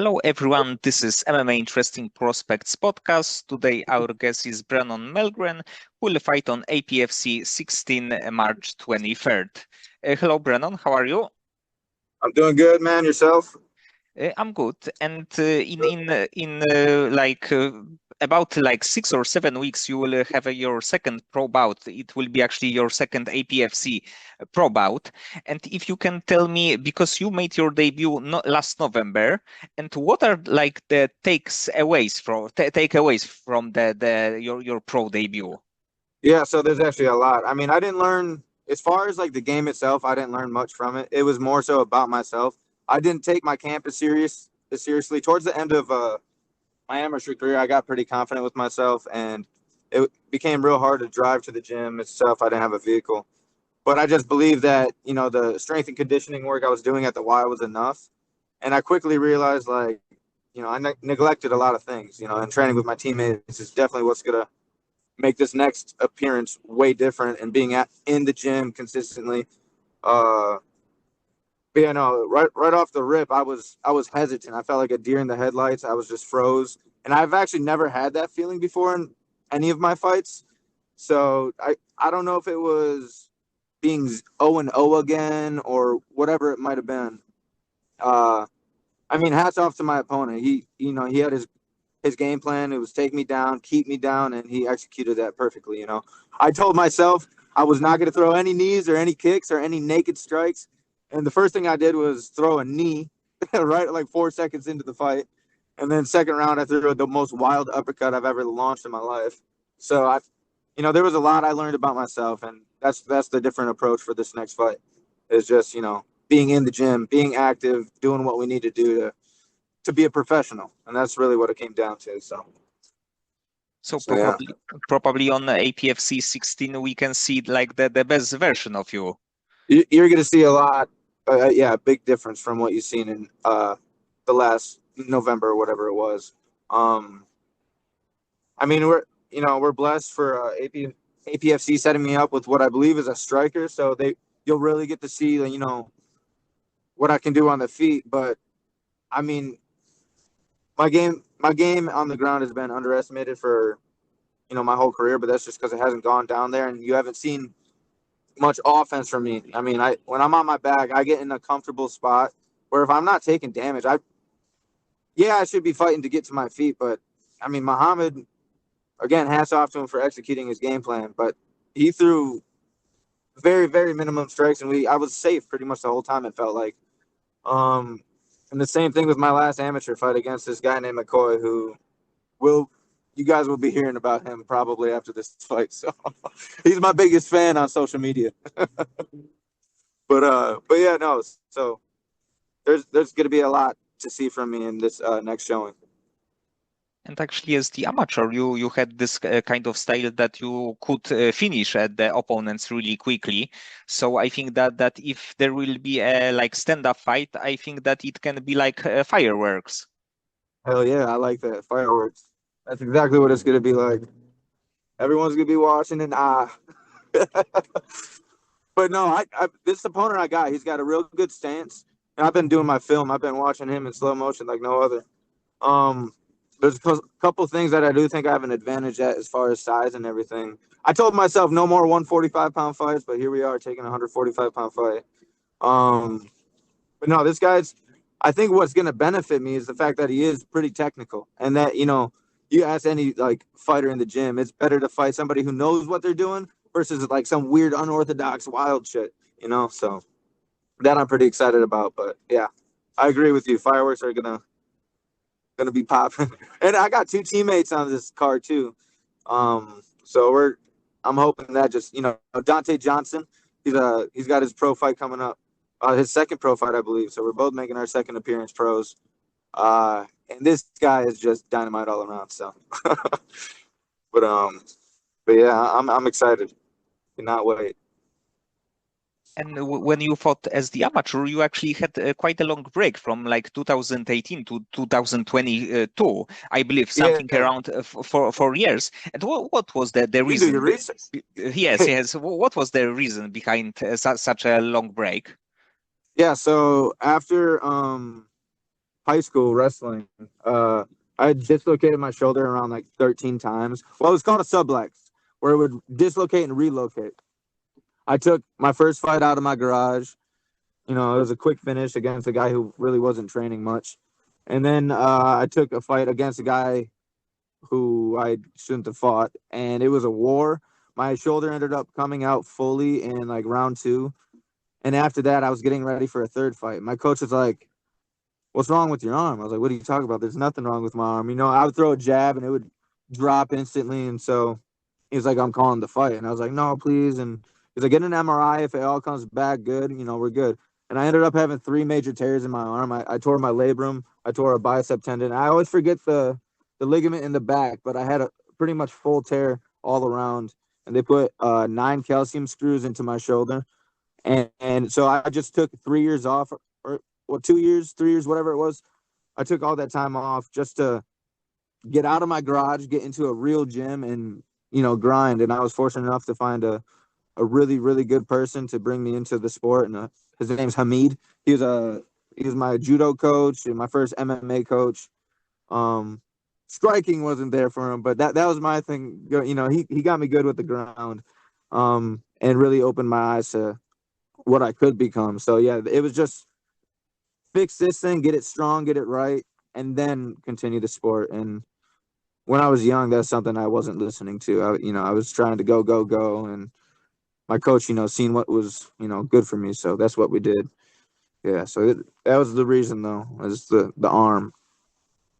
Hello, everyone. This is MMA Interesting Prospects podcast. Today, our guest is Brennon Mellgren, who will fight on APFC 16 March 23rd. Hello, Brennon. How are you? I'm doing good, man. Yourself? I'm good. And about 6 or 7 weeks, you will have your second pro bout. It will be actually your second APFC pro bout. And if you can tell me, because you made your debut last November, and what are like the takeaways from your pro debut? Yeah, so there's actually a lot. I mean, I didn't learn as far as like the game itself, I didn't learn much from it. It was more so about myself. I didn't take my camp as seriously. Towards the end of my amateur career, I got pretty confident with myself and it became real hard to drive to the gym itself. I didn't have a vehicle. But I just believed that, the strength and conditioning work I was doing at the Y was enough. And I quickly realized like, I neglected a lot of things, and training with my teammates is definitely what's going to make this next appearance way different and being in the gym consistently. Uh, but yeah, no, right off the rip, I was hesitant. I felt like a deer in the headlights. I was just froze, and I've actually never had that feeling before in any of my fights. So I don't know if it was being 0-0 again or whatever it might have been. Uh, I mean, hats off to my opponent. He had his game plan. It was take me down, keep me down, and he executed that perfectly. I told myself I was not going to throw any knees or any kicks or any naked strikes, and the first thing I did was throw a knee right like 4 seconds into the fight, and then second round I threw the most wild uppercut I've ever launched in my life. So there was a lot I learned about myself, and that's the different approach for this next fight. Is just being in the gym, being active, doing what we need to do to be a professional, and that's really what it came down to. So Yeah, probably on APFC 16 we can see like the best version of you. you're going to see a lot. Yeah, big difference from what you've seen in the last November or whatever it was. Um, I mean, we're blessed for APFC setting me up with what I believe is a striker, so you'll really get to see what I can do on the feet. But I mean, my game on the ground has been underestimated for my whole career, but that's just because it hasn't gone down there, and you haven't seen much offense from me. I mean, when I'm on my back, I get in a comfortable spot where if I'm not taking damage, I should be fighting to get to my feet. But I mean, Muhammad, again, hats off to him for executing his game plan. But he threw very, very minimum strikes, and I was safe pretty much the whole time. It felt like. Um, and the same thing with my last amateur fight against this guy named McCoy, who will you guys will be hearing about him probably after this fight. So he's my biggest fan on social media. But yeah, no. So there's going to be a lot to see from me in this next showing. And actually, as the amateur, you had this kind of style that you could finish at the opponents really quickly. So I think that if there will be a like stand-up fight, I think that it can be like fireworks. Hell yeah, I like that fireworks. That's exactly what it's going to be like. Everyone's going to be watching and But no, this opponent I got, he's got a real good stance. And I've been doing my film. I've been watching him in slow motion like no other. Um, there's a couple things that I do think I have an advantage at as far as size and everything. I told myself no more 145-pound fights, but here we are taking a 145-pound fight. Um, but no, this guy's. I think what's going to benefit me is the fact that he is pretty technical, and that you ask any like fighter in the gym, it's better to fight somebody who knows what they're doing versus like some weird unorthodox wild shit. So that I'm pretty excited about. But yeah, I agree with you. Fireworks are gonna be popping, and I got two teammates on this card too. So I'm hoping that just Dante Johnson, he's got his pro fight coming up, his second pro fight I believe. So we're both making our second appearance pros. And this guy is just dynamite all around. So, but but yeah, I'm excited. Cannot wait. And when you fought as the amateur, you actually had quite a long break from like 2018 to 2022, I believe, Yeah, something around for 4 years. And what was the you do your reason? research. Yes, yes. What was the reason behind such a long break? Yeah, so after high school wrestling. I had dislocated my shoulder around like 13 times. Well, it was called a sublux, where it would dislocate and relocate. I took my first fight out of my garage. You know, it was a quick finish against a guy who really wasn't training much. And then I took a fight against a guy who I shouldn't have fought, and it was a war. My shoulder ended up coming out fully in like round two. And after that, I was getting ready for a third fight. My coach was like, "What's wrong with your arm?" I was like, "What are you talking about? There's nothing wrong with my arm." You know, I would throw a jab and it would drop instantly. And so he was like, "I'm calling the fight." And I was like, "No, please." And he's like, "Get an MRI. If it all comes back good, you know, we're good." And I ended up having three major tears in my arm. I tore my labrum. I tore a bicep tendon. I always forget the ligament in the back, but I had a pretty much full tear all around. And they put 9 calcium screws into my shoulder. And so I just took 3 years off, or well, 2 years, 3 years, whatever it was. I took all that time off just to get out of my garage, get into a real gym, and grind. And I was fortunate enough to find a really really good person to bring me into the sport. And his name's Hamid. He was my judo coach and my first MMA coach. Um, Striking wasn't there for him, but that was my thing. He got me good with the ground, and really opened my eyes to what I could become. So yeah, it was just fix this thing, get it strong, get it right, and then continue the sport. And when I was young, that's something I wasn't listening to. I was trying to go, go, go, and my coach, seen what was, good for me. So that's what we did. Yeah. So that was the reason, though, is the arm.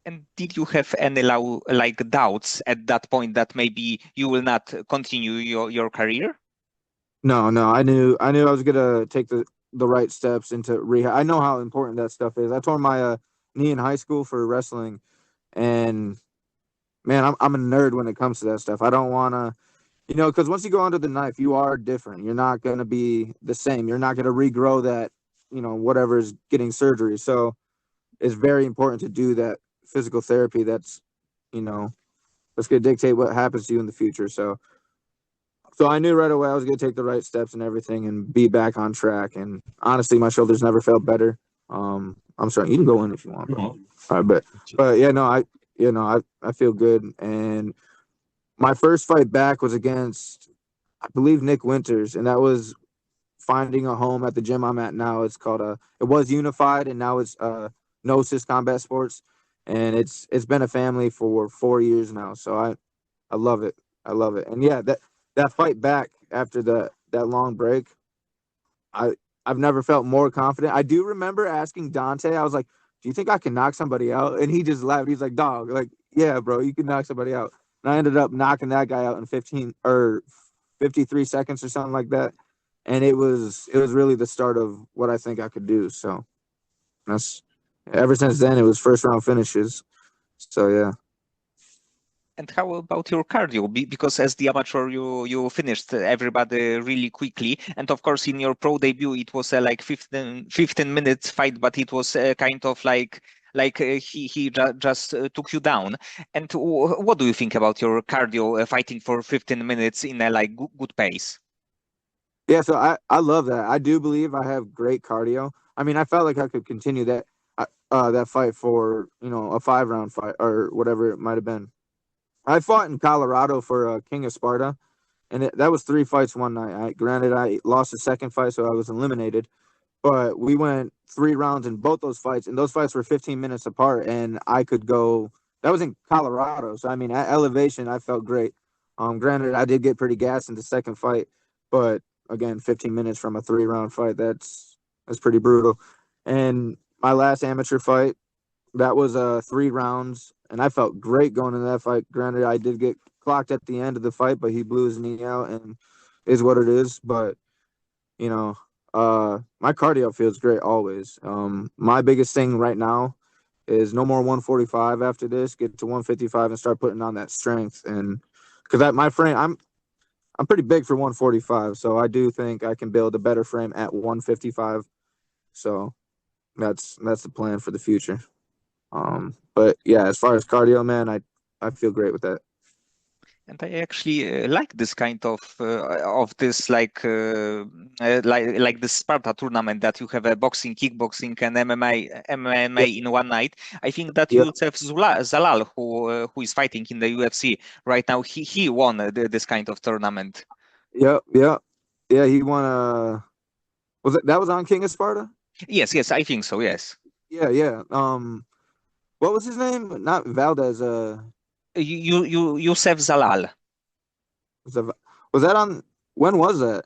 And did you have any like doubts at that point that maybe you will not continue your career? No, no, I knew I was gonna take the right steps into rehab. I know how important that stuff is. I tore my knee in high school for wrestling, and man, I'm a nerd when it comes to that stuff. I don't want to, because once you go under the knife, you are different. You're not going to be the same. You're not going to regrow that, whatever is getting surgery. So it's very important to do that physical therapy. You know, that's going to dictate what happens to you in the future. So I knew right away I was going to take the right steps and everything and be back on track. And honestly, my shoulders never felt better. I'm sorry, you can go in if you want, bro. All right, but yeah, no, I feel good. And my first fight back was against, I believe, Nick Winters, and that was finding a home at the gym I'm at now. It's called it was Unified, and now it's Gnosis Combat Sports, and it's been a family for 4 years now. So I love it. I love it. And yeah, that fight back after that long break, I I've never felt more confident. I do remember asking Dante, I was like, "Do you think I can knock somebody out?" And he just laughed. He's like, "Dog, like, yeah, bro, you can knock somebody out." And I ended up knocking that guy out in 15 or 53 seconds or something like that. And it was really the start of what I think I could do. So that's ever since then it was first round finishes. So yeah. And how about your cardio? Because as the amateur, you finished everybody really quickly. And of course, in your pro debut, it was a like 15 minutes fight, but it was kind of like he just took you down. And what do you think about your cardio fighting for 15 minutes in a like good pace? Yeah, so I love that. I do believe I have great cardio. I mean, I felt like I could continue that fight for, a 5 round fight or whatever it might have been. I fought in Colorado for King of Sparta, and that was 3 fights one night. Granted, I lost the second fight, so I was eliminated. But we went 3 rounds in both those fights, and those fights were 15 minutes apart. And I could go. That was in Colorado, so I mean, at elevation, I felt great. Granted, I did get pretty gassed in the second fight, but again, 15 minutes from a 3 round fight, that's pretty brutal. And my last amateur fight, that was 3 rounds, and I felt great going into that fight. Granted, I did get clocked at the end of the fight, but he blew his knee out, and is what it is. But you know, my cardio feels great always. My biggest thing right now is no more 145 after this. Get to 155 and start putting on that strength. And because my frame, I'm pretty big for 145, so I do think I can build a better frame at 155. So that's the plan for the future. But yeah, as far as cardio, man, I feel great with that. And I actually like this kind of this like the Sparta tournament that you have a boxing, kickboxing, and MMA Yep. in one night. I think that Yep. Yusuf Zalal, who is fighting in the UFC right now, he won this kind of tournament. Yep. Yep. Yeah, he won. Was it that was on King of Sparta? Yes, yes, I think so. Yes, Yeah, yeah. What was his name? Not Valdez. Yusuf Zalal. Was that, was that on? When was that?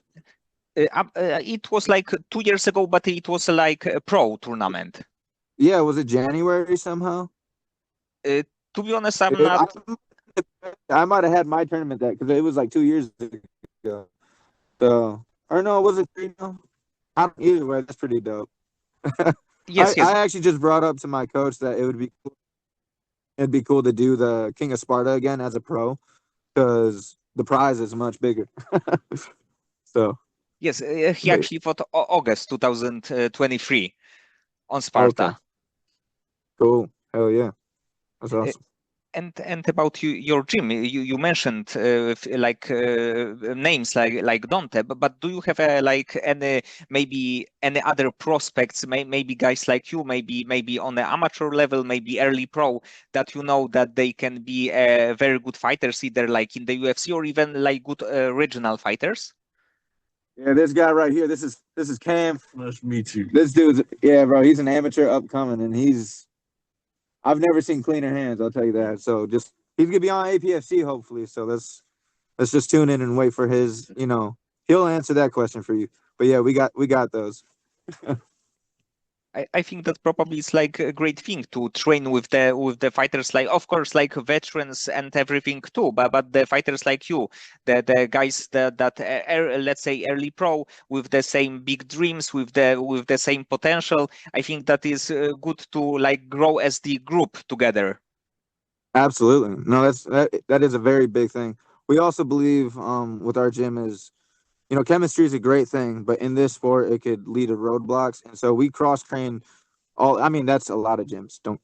It was like 2 years ago, but it was like a pro tournament. Yeah, was it January somehow? Uh, to be honest, I'm It, not. I might have had my tournament that because it was like 2 years ago. So, or no, was it three? No, either way, that's pretty dope. Yes, yes. I actually just brought up to my coach that it'd be cool to do the King of Sparta again as a pro because the prize is much bigger. So, Yes, he but, actually fought August 2023 on okay, Sparta. cool, hell yeah, that's Uh, awesome. and about your gym, you mentioned names like Dante, but do you have like any maybe any other prospects, maybe guys like you, maybe on the amateur level, maybe early pro, that you know that they can be very good fighters, either like in the UFC or even like good regional fighters? Yeah, this guy right here, this is Cam. Nice to meet you. This dude's yeah, bro. He's an amateur upcoming, and I've never seen cleaner hands. I'll tell you that. So just he's gonna be on APFC hopefully. So let's just tune in and wait for his. He'll answer that question for you. But yeah, we got those. I think that probably is like a great thing to train with the fighters, like of course like veterans and everything too, but the fighters like you, the guys that let's say early pro with the same big dreams, with the same potential. I think that is good to like grow as the group together. Absolutely. No, that is a very big thing. We also believe with our gym is chemistry is a great thing, but in this sport it could lead to roadblocks, and so we cross train all. I mean, that's a lot of gyms. Don't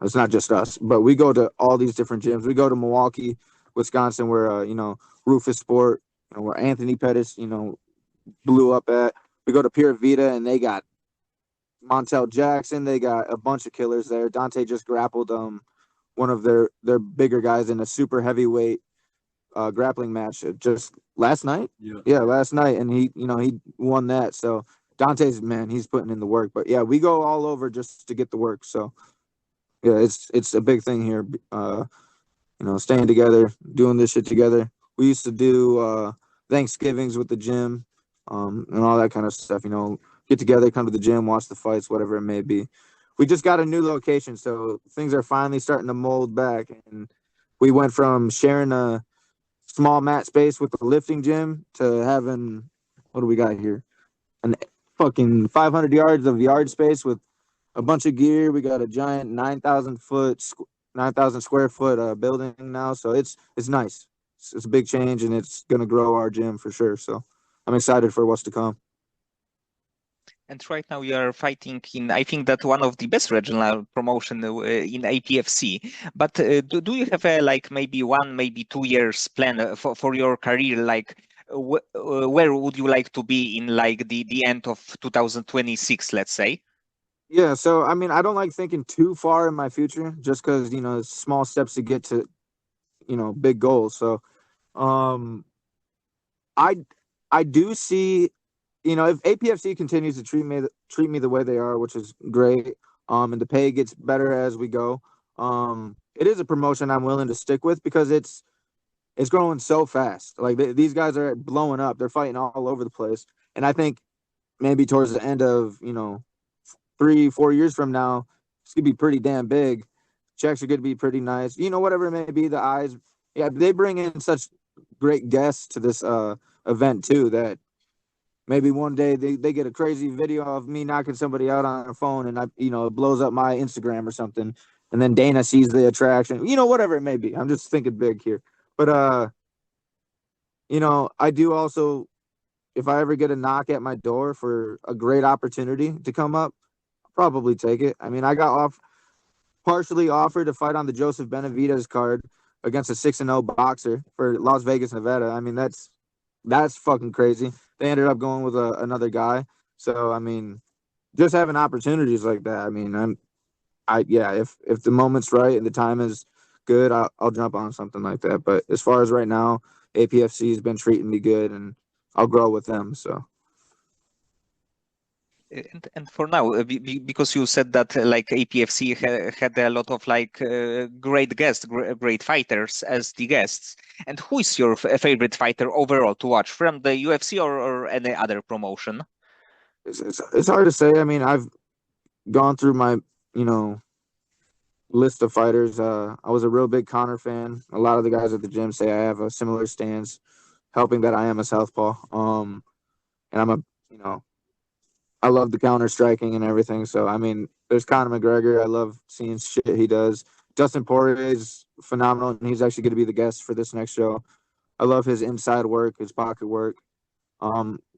it's not just us, but we go to all these different gyms. We go to Milwaukee, Wisconsin, where Rufus Sport, where Anthony Pettis blew up at. We go to Pure Vita, and they got Montel Jackson. They got a bunch of killers there. Dante just grappled one of their bigger guys in a super heavyweight grappling match just last night. Yeah, last night, and he won that. So Dante's man, he's putting in the work. But yeah, we go all over just to get the work. So yeah, it's a big thing here. Staying together, doing this shit together. We used to do Thanksgivings with the gym, and all that kind of stuff. Get together, come to the gym, watch the fights, whatever it may be. We just got a new location, so things are finally starting to mold back, and we went from sharing a small mat space with the lifting gym to having what do we got here? An fucking 500 yards of yard space with a bunch of gear. We got a giant 9,000 square foot building now, so it's nice. It's a big change, and it's gonna grow our gym for sure. So I'm excited for what's to come. And right now you are fighting in, I think that one of the best regional promotion in APFC. But do you have a like maybe 1, maybe 2 years plan for your career? Like where would you like to be in like the end of 2026, let's say? Yeah, so I mean, I don't like thinking too far in my future, just because small steps to get to big goals. So um, I I do see if APFC continues to treat me the way they are, which is great, and the pay gets better as we go, it is a promotion I'm willing to stick with because it's growing so fast. Like these guys are blowing up; they're fighting all over the place, and I think maybe towards the end of 3-4 years from now, it's gonna be pretty damn big. Checks are gonna be pretty nice. Whatever it may be, the eyes. Yeah, they bring in such great guests to this event too that maybe one day they get a crazy video of me knocking somebody out on a phone and it blows up my Instagram or something. And then Dana sees the attraction, whatever it may be. I'm just thinking big here. But I do also, if I ever get a knock at my door for a great opportunity to come up, I'll probably take it. I mean, I got partially offered to fight on the Joseph Benavidez card against a 6-0 boxer for Las Vegas, Nevada. I mean, that's fucking crazy. They ended up going with another guy. So I mean, just having opportunities like that. I mean, yeah, if the moment's right and the time is good, I'll jump on something like that. But as far as right now, APFC has been treating me good, and I'll grow with them. So And for now, because you said that like APFC had a lot of like great guests, great fighters as the guests. And who is your favorite fighter overall to watch from the UFC or any other promotion? it's hard to say. I mean, I've gone through my you know list of fighters. I was a real big Connor fan. A lot of the guys at the gym say I have a similar stance, helping that I am a southpaw. And I'm a you know I love the counter striking and everything. So I mean, there's Conor McGregor. I love seeing shit he does. Dustin Poirier is phenomenal, and he's actually going to be the guest for this next show. I love his inside work, his pocket work.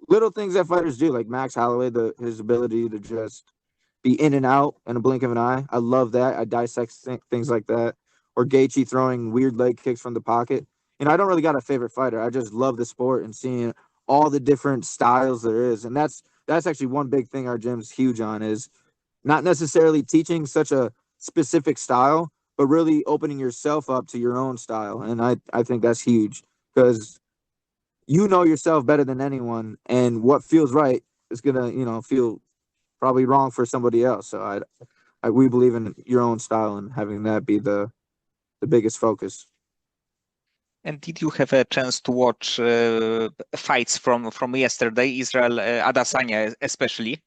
Little things that fighters do, like Max Holloway, his ability to just be in and out in a blink of an eye. I love that. I dissect things like that. Or Gaethje throwing weird leg kicks from the pocket. And I don't really got a favorite fighter. I just love the sport and seeing all the different styles there is. And that's actually one big thing our gym's huge on is not necessarily teaching such a specific style, but really opening yourself up to your own style. And I think that's huge because you know yourself better than anyone, and what feels right is gonna, feel probably wrong for somebody else. So we believe in your own style and having that be the biggest focus. And did you have a chance to watch fights from yesterday, Israel Adesanya especially?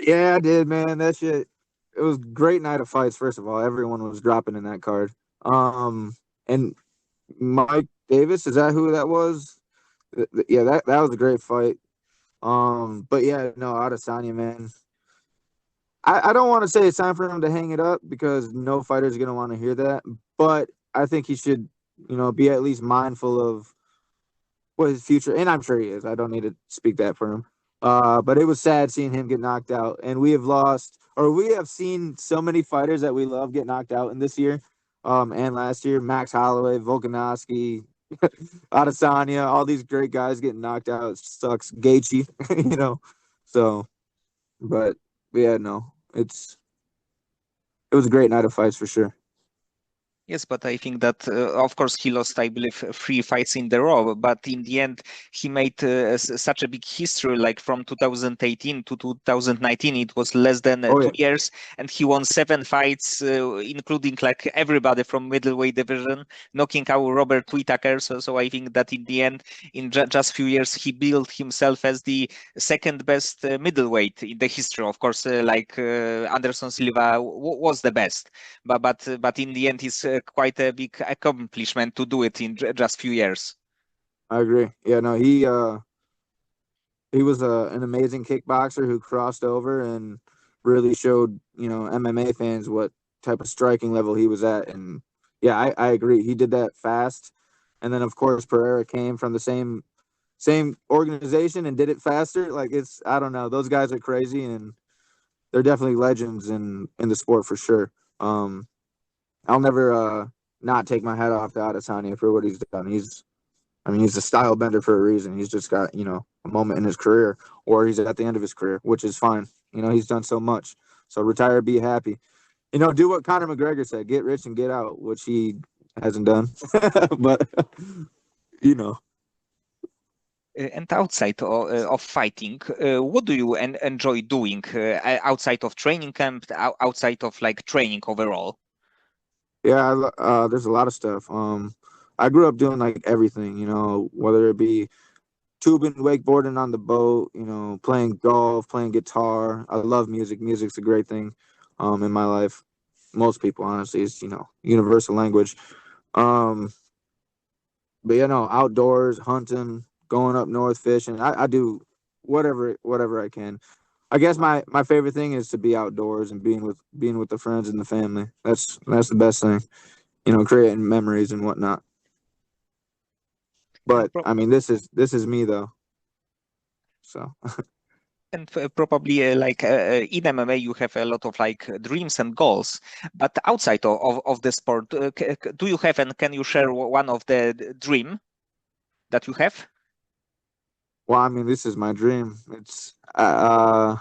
Yeah, I did, man. That shit. It was a great night of fights. First of all, everyone was dropping in that card. And Mike Davis, is that who that was? Yeah, that was a great fight. But yeah, no, Adesanya, man. I don't want to say it's time for him to hang it up because no fighter is gonna want to hear that. But I think he should, be at least mindful of what his future, and I'm sure he is. I don't need to speak that for him. But it was sad seeing him get knocked out, and we have lost, or we have seen so many fighters that we love get knocked out in this year, and last year. Max Holloway, Volkanovski, Adesanya, all these great guys getting knocked out. It sucks. Gaethje, you know. So, but yeah, no, it was a great night of fights for sure. Yes, but I think that, of course, he lost, I believe, three fights in the row. But in the end, he made such a big history. Like from 2018 to 2019, it was less than Oh two yeah, years, and he won seven fights, including like everybody from middleweight division, knocking out Robert Whittaker. So I think that in the end, in just few years, he built himself as the second best middleweight in the history. Of course, Anderson Silva was the best, but in the end, it's quite a big accomplishment to do it in just few years. I agree. Yeah, no, he was an amazing kickboxer who crossed over and really showed MMA fans what type of striking level he was at. And yeah, I agree. He did that fast, and then of course Pereira came from the same organization and did it faster. Like it's I don't know. Those guys are crazy, and they're definitely legends in the sport for sure. Um, I'll never not take my hat off to Adesanya for what he's done. He's a style bender for a reason. He's just got, a moment in his career, or he's at the end of his career, which is fine. He's done so much. So retire, be happy. Do what Conor McGregor said: get rich and get out, which he hasn't done. But you know, And outside of fighting, what do you enjoy doing outside of training camp, outside of like training overall? yeah, there's a lot of stuff. I grew up doing like everything. Whether it be tubing, wakeboarding on the boat, playing golf, playing guitar. I love music. Music's a great thing in my life. Most people, honestly, is, universal language. Um, but outdoors, hunting, going up north fishing. I do whatever I can. I guess my favorite thing is to be outdoors and being with the friends and the family. That's the best thing. Creating memories and whatnot. And But I mean, this is me though. So And probably in MMA, you have a lot of like dreams and goals. But outside of the sport, do you have and can you share one of the dream that you have? Well, I mean, this is my dream. It's I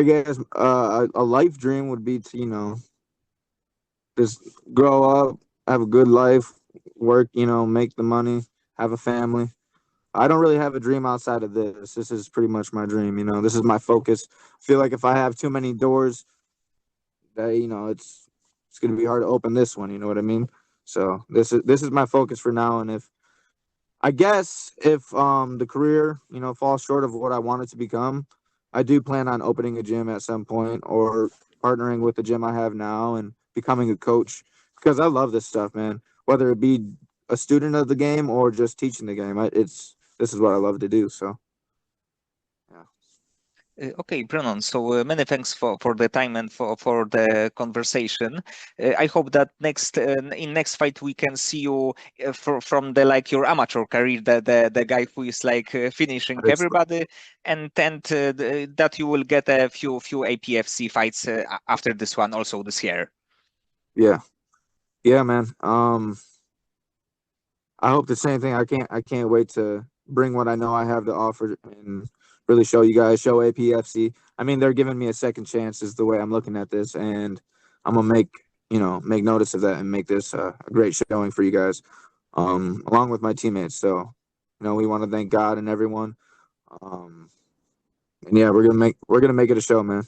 guess a life dream would be to, just grow up, have a good life, work, make the money, have a family. I don't really have a dream outside of this. This is pretty much my dream, This is my focus. I feel like if I have too many doors, that it's gonna be hard to open this one, you know what I mean? So this is my focus for now. And if I guess if the career, falls short of what I want it to become, I do plan on opening a gym at some point or partnering with the gym I have now and becoming a coach because I love this stuff, man. Whether it be a student of the game or just teaching the game, this is what I love to do. So yeah, Okay, Brennan. So many thanks for the time and for the conversation. I hope that in next fight we can see you from the like your amateur career, the guy who is like finishing it's everybody, and that you will get a few APFC fights after this one also this year. yeah, yeah, man. I hope the same thing. I can't wait to bring what I know I have to offer and really show you guys, show APFC. I mean, they're giving me a second chance is the way I'm looking at this, and I'm gonna make notice of that and make this a great showing for you guys, along with my teammates. So, we want to thank God and everyone. And yeah, we're gonna make it a show, man.